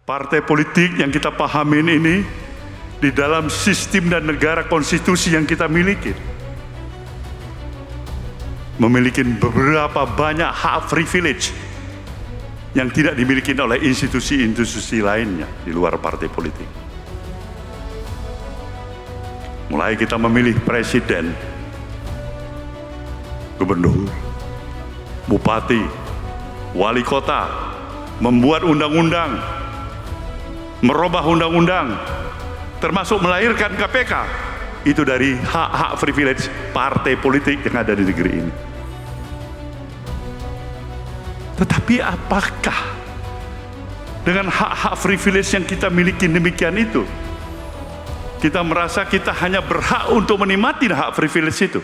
Partai politik yang kita pahamin ini di dalam sistem dan negara konstitusi yang kita miliki memiliki beberapa banyak hak privilege yang tidak dimiliki oleh institusi-institusi lainnya di luar partai politik. Mulai kita memilih presiden, gubernur, bupati, wali kota, membuat undang-undang, merubah undang-undang, termasuk melahirkan KPK, itu dari hak-hak privilege partai politik yang ada di negeri ini. Tetapi apakah dengan hak-hak privilege yang kita miliki demikian itu, kita merasa kita hanya berhak untuk menikmati hak privilege itu?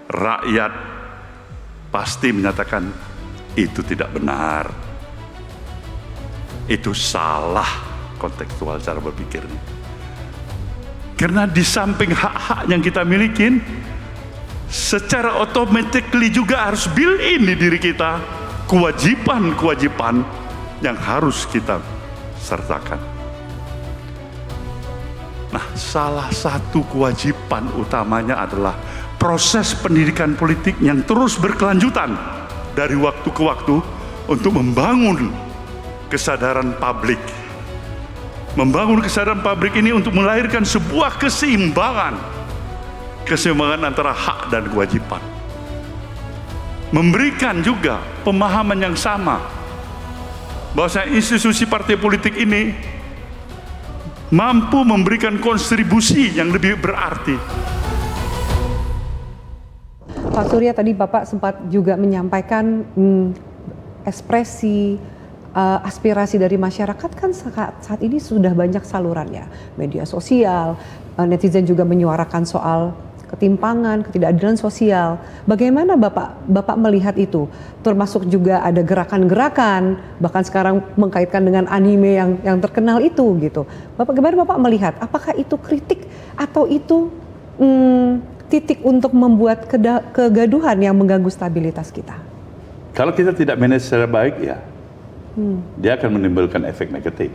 Rakyat pasti menyatakan itu tidak benar. Itu salah kontekstual cara berpikirnya. Karena di samping hak-hak yang kita miliki, secara automatically juga harus built-in di diri kita kewajiban-kewajiban yang harus kita sertakan. Nah, salah satu kewajiban utamanya adalah proses pendidikan politik yang terus berkelanjutan dari waktu ke waktu untuk membangun kesadaran publik. Membangun kesadaran publik ini untuk melahirkan sebuah keseimbangan antara hak dan kewajiban. Memberikan juga pemahaman yang sama bahwa institusi partai politik ini mampu memberikan kontribusi yang lebih berarti. Pak Surya, tadi Bapak sempat juga menyampaikan ekspresi aspirasi dari masyarakat kan saat ini sudah banyak salurannya, media sosial, netizen juga menyuarakan soal ketimpangan, ketidakadilan sosial. Bagaimana Bapak melihat itu? Termasuk juga ada gerakan-gerakan, bahkan sekarang mengkaitkan dengan anime yang terkenal itu gitu. Bagaimana Bapak melihat? Apakah itu kritik atau itu titik untuk membuat kegaduhan yang mengganggu stabilitas kita? Kalau kita tidak manage secara baik, ya dia akan menimbulkan efek negatif.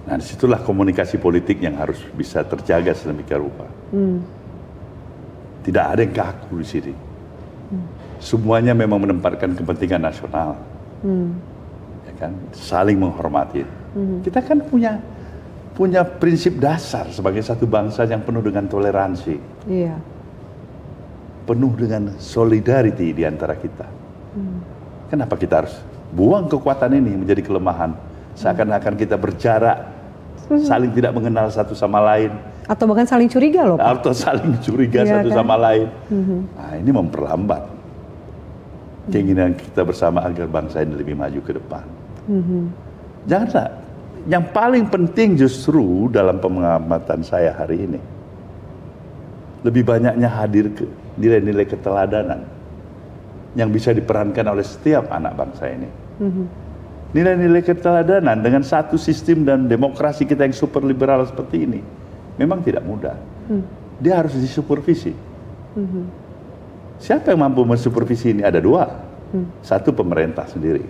Nah, disitulah komunikasi politik yang harus bisa terjaga sedemikian rupa. Tidak ada yang kaku di sini. Semuanya memang menempatkan kepentingan nasional, ya kan? Saling menghormati. Kita kan punya prinsip dasar sebagai satu bangsa yang penuh dengan toleransi, penuh dengan solidarity di antara kita. Kenapa kita harus buang kekuatan ini menjadi kelemahan? Seakan-akan kita berjarak, saling tidak mengenal satu sama lain. Atau bahkan saling curiga loh, Pak. Atau saling curiga satu sama lain. Nah, ini memperlambat keinginan kita bersama agar bangsa ini lebih maju ke depan. Janganlah. Yang paling penting justru dalam pengamatan saya hari ini, lebih banyaknya hadir ke nilai-nilai keteladanan yang bisa diperankan oleh setiap anak bangsa ini. Nilai-nilai keteladanan dengan satu sistem dan demokrasi kita yang super liberal seperti ini memang tidak mudah. Dia harus disupervisi. Siapa yang mampu mensupervisi ini? Ada dua. Satu, pemerintah sendiri.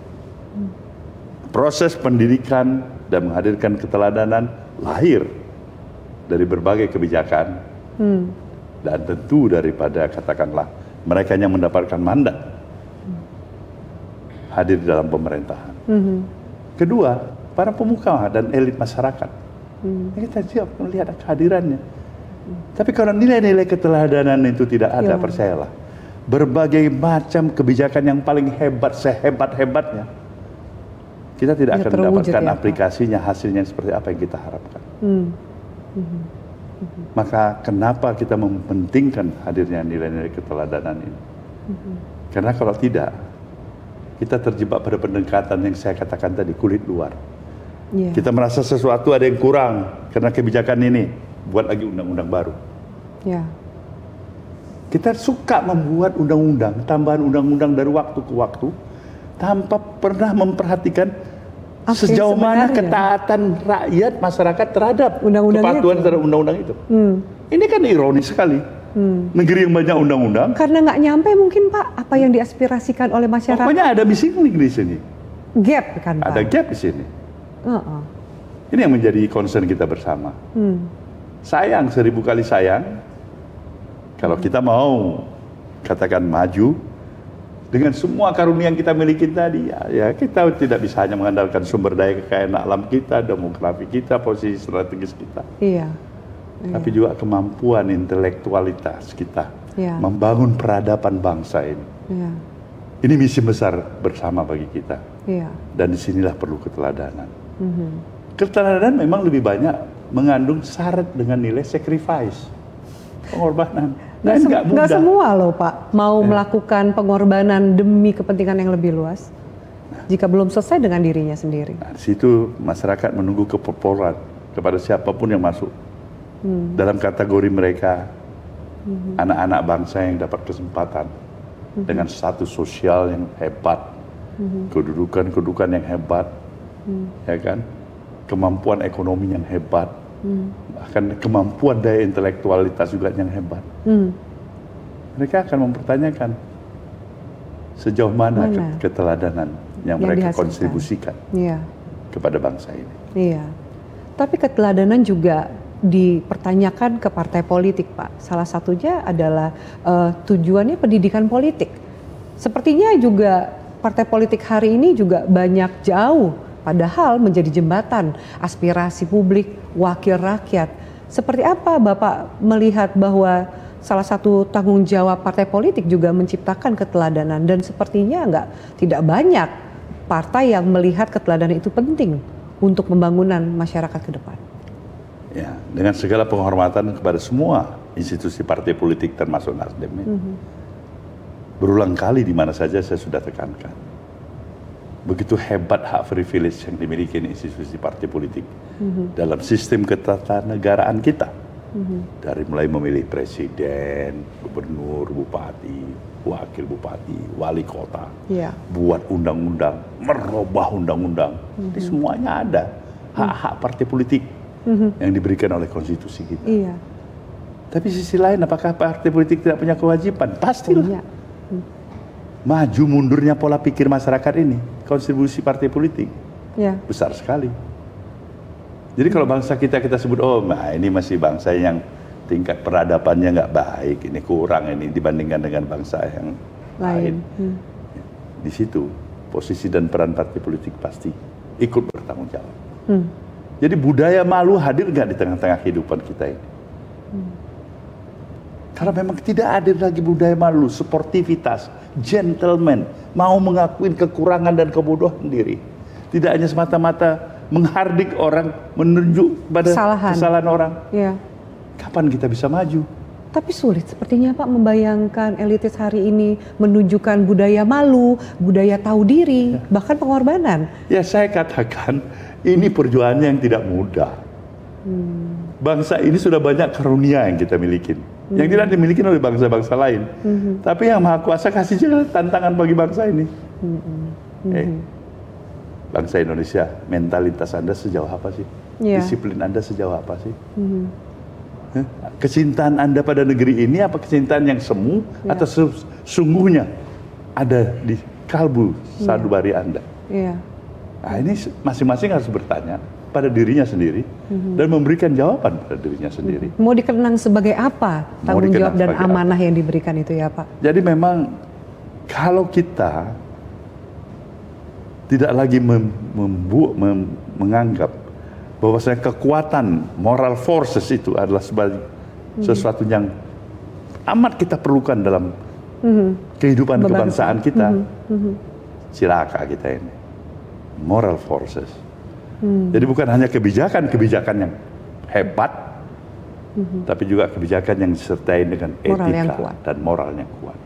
Proses pendidikan dan menghadirkan keteladanan lahir dari berbagai kebijakan dan tentu daripada katakanlah mereka yang mendapatkan mandat hadir di dalam pemerintahan. Kedua, para pemuka dan elit masyarakat. Kita siap melihat kehadirannya. Tapi kalau nilai-nilai keteladanan itu tidak ada, percayalah, berbagai macam kebijakan yang paling hebat, sehebat-hebatnya, kita tidak akan mendapatkan aplikasinya, hasilnya seperti apa yang kita harapkan. Maka kenapa kita mementingkan hadirnya nilai-nilai keteladanan ini? Karena kalau tidak, kita terjebak pada pendekatan yang saya katakan tadi, kulit luar. Kita merasa sesuatu ada yang kurang karena kebijakan ini, buat lagi undang-undang baru. Kita suka membuat undang-undang, tambahan undang-undang dari waktu ke waktu, tanpa pernah memperhatikan sejauh mana ketaatan rakyat, masyarakat terhadap kepatuhan terhadap undang-undang itu. Ini kan ironis sekali. Negeri yang banyak undang-undang. Karena nggak nyampe mungkin, Pak, apa yang diaspirasikan oleh masyarakat. Pokoknya ada missing link di sini. Gap kan Pak? Ada gap di sini. Ini yang menjadi concern kita bersama. Sayang, 1000 kali sayang, kalau kita mau katakan maju, dengan semua karunia yang kita miliki tadi, ya kita tidak bisa hanya mengandalkan sumber daya kekayaan alam kita, demografi kita, posisi strategis kita. Iya. Tapi juga kemampuan intelektualitas kita membangun peradaban bangsa ini. Iya. Ini misi besar bersama bagi kita. Iya. Dan disinilah perlu keteladanan. Keteladanan memang lebih banyak mengandung syarat dengan nilai sacrifice, pengorbanan. Nggak semua loh Pak mau melakukan pengorbanan demi kepentingan yang lebih luas jika belum selesai dengan dirinya sendiri. Nah, di situ masyarakat menunggu kepopuleran kepada siapapun yang masuk dalam kategori mereka, anak-anak bangsa yang dapat kesempatan dengan status sosial yang hebat, kedudukan yang hebat, ya kan, kemampuan ekonomi yang hebat. Bahkan kemampuan daya intelektualitas juga yang hebat. Mereka akan mempertanyakan sejauh mana keteladanan yang mereka kontribusikan kepada bangsa ini. Iya. Tapi keteladanan juga dipertanyakan ke partai politik, Pak. Salah satunya adalah tujuannya pendidikan politik. Sepertinya juga partai politik hari ini juga banyak jauh, padahal menjadi jembatan aspirasi publik, wakil rakyat. Seperti apa Bapak melihat bahwa salah satu tanggung jawab partai politik juga menciptakan keteladanan, dan sepertinya tidak banyak partai yang melihat keteladanan itu penting untuk pembangunan masyarakat ke depan. Ya, dengan segala penghormatan kepada semua institusi partai politik termasuk Nasdem, berulang kali di mana saja saya sudah tekankan, begitu hebat hak privilege yang dimiliki institusi partai politik dalam sistem ketatanegaraan kita, dari mulai memilih presiden, gubernur, bupati, wakil bupati, wali kota, buat undang-undang, merubah undang-undang, ini semuanya ada hak-hak partai politik yang diberikan oleh konstitusi kita. Iya. Tapi sisi lain, apakah partai politik tidak punya kewajiban? Pastilah. Maju mundurnya pola pikir masyarakat ini, kontribusi partai politik besar sekali. Jadi kalau bangsa kita sebut, oh nah ini masih bangsa yang tingkat peradabannya nggak baik, ini kurang ini dibandingkan dengan bangsa yang lain. Di situ posisi dan peran partai politik pasti ikut bertanggung jawab. Jadi budaya malu hadir nggak di tengah-tengah kehidupan kita ini? Karena memang tidak hadir lagi budaya malu, sportivitas, gentleman, mau mengakuin kekurangan dan kebodohan diri. Tidak hanya semata-mata menghardik orang, menunjuk pada kesalahan orang. Kapan kita bisa maju? Tapi sulit sepertinya Pak membayangkan elitis hari ini menunjukkan budaya malu, budaya tahu diri, bahkan pengorbanan. Ya saya katakan, ini perjuangan yang tidak mudah. Bangsa ini sudah banyak karunia yang kita miliki, yang tidak dimiliki oleh bangsa-bangsa lain. Tapi yang Maha Kuasa kasih juga tantangan bagi bangsa ini. Bangsa Indonesia, mentalitas Anda sejauh apa sih? Disiplin Anda sejauh apa sih? Kecintaan Anda pada negeri ini apa kecintaan yang semu atau sesungguhnya ada di kalbu sanubari Anda? Nah, ini masing-masing harus bertanya pada dirinya sendiri dan memberikan jawaban pada dirinya sendiri. Mau dikenang sebagai apa tanggung jawab dan amanah yang diberikan itu ya Pak? Jadi memang kalau kita tidak lagi menganggap bahwasanya kekuatan moral forces itu adalah sebagai sesuatu yang amat kita perlukan dalam kehidupan kebangsaan kita, cilaka kita ini. Moral forces. Jadi bukan hanya kebijakan yang hebat, tapi juga kebijakan yang disertai dengan etika dan moral yang kuat.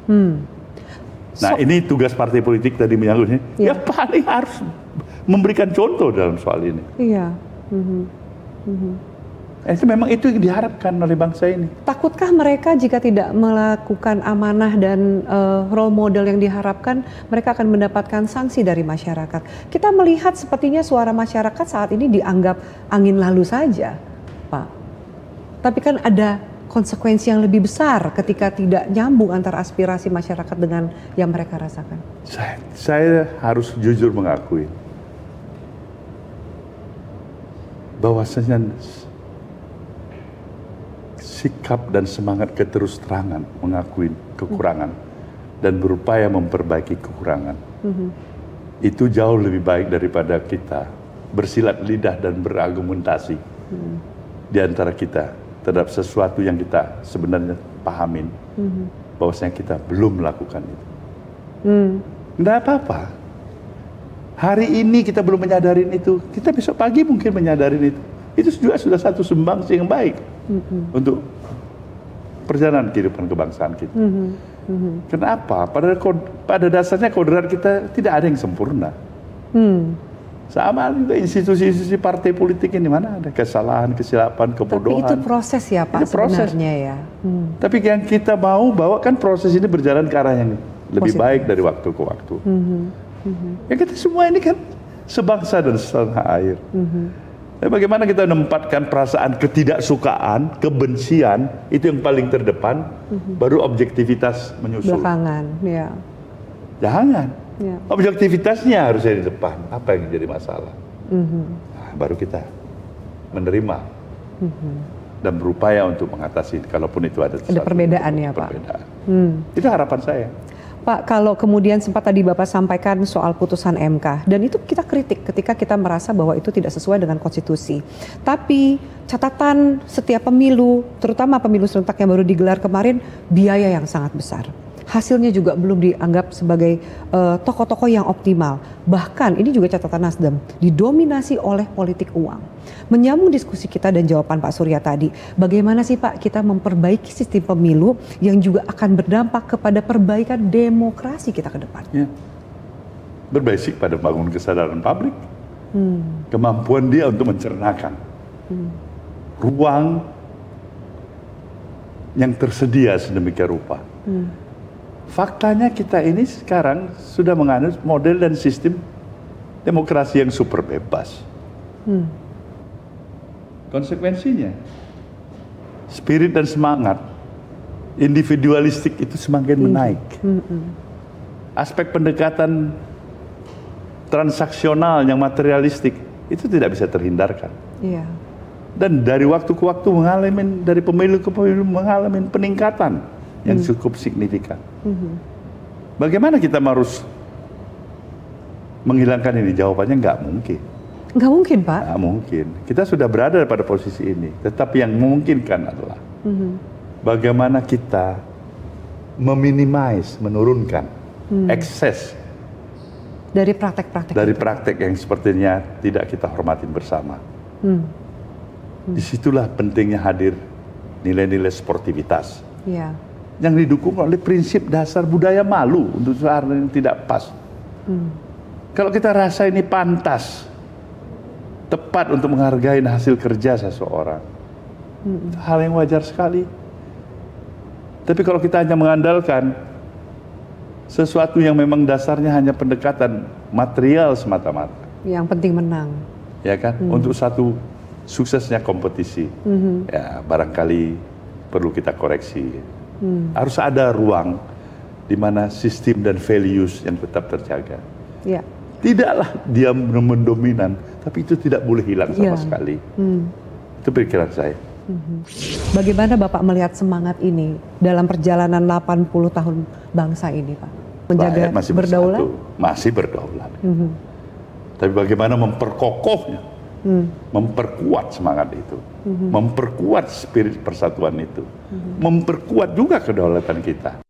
Nah ini tugas partai politik tadi menyangkutnya, ya paling harus memberikan contoh dalam soal ini. Itu memang itu yang diharapkan oleh bangsa ini. Takutkah mereka jika tidak melakukan amanah dan role model yang diharapkan, mereka akan mendapatkan sanksi dari masyarakat? Kita melihat sepertinya suara masyarakat saat ini dianggap angin lalu saja, Pak. Tapi kan ada konsekuensi yang lebih besar ketika tidak nyambung antara aspirasi masyarakat dengan yang mereka rasakan? Saya harus jujur mengakui bahwasanya sikap dan semangat keterus-terangan mengakui kekurangan dan berupaya memperbaiki kekurangan itu jauh lebih baik daripada kita bersilat lidah dan berargumentasi di antara kita terhadap sesuatu yang kita sebenarnya pahamin bahwasanya kita belum melakukan itu. Tidak apa-apa. Hari ini kita belum menyadarin itu, kita besok pagi mungkin menyadarin itu. Itu juga sudah satu sumbangsi yang baik untuk perjalanan kehidupan kebangsaan kita. Kenapa? Pada dasarnya kodrat kita tidak ada yang sempurna. Sama juga institusi-institusi partai politik ini, mana ada kesalahan, kesilapan, kebodohan. Tapi itu proses ya Pak, sebenarnya ya. Tapi yang kita mau bahwa kan proses ini berjalan ke arah yang lebih baik dari waktu ke waktu. Ya kita semua ini kan sebangsa dan setanah air. Bagaimana kita menempatkan perasaan ketidaksukaan, kebencian, itu yang paling terdepan, baru objektivitas menyusul. Belakangan, ya. Jangan. Ya. Objektivitasnya harusnya di depan. Apa yang jadi masalah? Nah, baru kita menerima dan berupaya untuk mengatasi, kalaupun itu ada perbedaan ya Pak. Itu harapan saya. Pak, kalau kemudian sempat tadi Bapak sampaikan soal putusan MK, dan itu kita kritik ketika kita merasa bahwa itu tidak sesuai dengan konstitusi. Tapi catatan setiap pemilu, terutama pemilu serentak yang baru digelar kemarin, biaya yang sangat besar. Hasilnya juga belum dianggap sebagai tokoh-tokoh yang optimal. Bahkan ini juga catatan Nasdem, didominasi oleh politik uang. Menyambung diskusi kita dan jawaban Pak Surya tadi, bagaimana sih Pak kita memperbaiki sistem pemilu yang juga akan berdampak kepada perbaikan demokrasi kita ke depan? Ya. Berbasik pada bangun kesadaran publik, kemampuan dia untuk mencernakan ruang yang tersedia sedemikian rupa. Faktanya kita ini sekarang sudah menganut model dan sistem demokrasi yang super bebas. Konsekuensinya, spirit dan semangat individualistik itu semakin menaik. Aspek pendekatan transaksional yang materialistik itu tidak bisa terhindarkan. Dan dari waktu ke waktu dari pemilu ke pemilu mengalami peningkatan yang cukup signifikan. Bagaimana kita harus menghilangkan ini? Jawabannya nggak mungkin. Nggak mungkin, Pak? Nggak mungkin. Kita sudah berada pada posisi ini. Tetapi yang memungkinkan adalah bagaimana kita menurunkan ekses dari praktek yang sepertinya tidak kita hormatin bersama. Disitulah pentingnya hadir nilai-nilai sportivitas. Yang didukung oleh prinsip dasar budaya malu untuk seorang yang tidak pas. Kalau kita rasa ini pantas, tepat untuk menghargai hasil kerja seseorang, itu hal yang wajar sekali. Tapi kalau kita hanya mengandalkan sesuatu yang memang dasarnya hanya pendekatan material semata-mata, yang penting menang, ya kan, untuk satu suksesnya kompetisi, ya barangkali perlu kita koreksi. Harus ada ruang di mana sistem dan values yang tetap terjaga. Tidaklah dia mendominan, tapi itu tidak boleh hilang sama sekali. Itu pikiran saya. Bagaimana Bapak melihat semangat ini dalam perjalanan 80 tahun bangsa ini, Pak? Menjaga berdaulat? Masih berdaulat. Tapi bagaimana memperkokohnya, memperkuat semangat itu, memperkuat spirit persatuan itu, memperkuat juga kedaulatan kita.